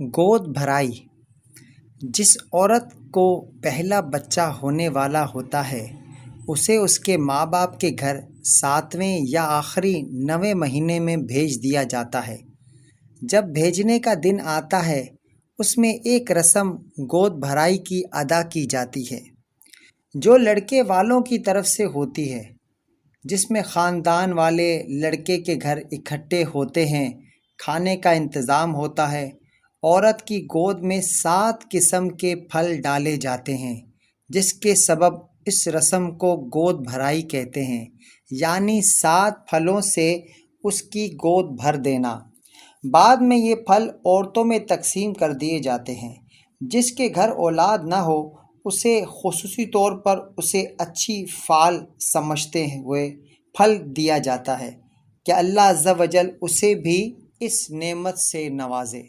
گود بھرائی جس عورت کو پہلا بچہ ہونے والا ہوتا ہے اسے اس کے ماں باپ کے گھر 7ویں یا آخری 9ویں مہینے میں بھیج دیا جاتا ہے۔ جب بھیجنے کا دن آتا ہے اس میں ایک رسم گود بھرائی کی ادا کی جاتی ہے جو لڑکے والوں کی طرف سے ہوتی ہے، جس میں خاندان والے لڑکے کے گھر اکٹھے ہوتے ہیں، کھانے کا انتظام ہوتا ہے۔ عورت کی گود میں 7 قسم کے پھل ڈالے جاتے ہیں جس کے سبب اس رسم کو گود بھرائی کہتے ہیں، یعنی 7 پھلوں سے اس کی گود بھر دینا۔ بعد میں یہ پھل عورتوں میں تقسیم کر دیے جاتے ہیں۔ جس کے گھر اولاد نہ ہو اسے خصوصی طور پر اسے اچھی فعال سمجھتے ہوئے پھل دیا جاتا ہے کہ اللہ عز و جل اسے بھی اس نعمت سے نوازے۔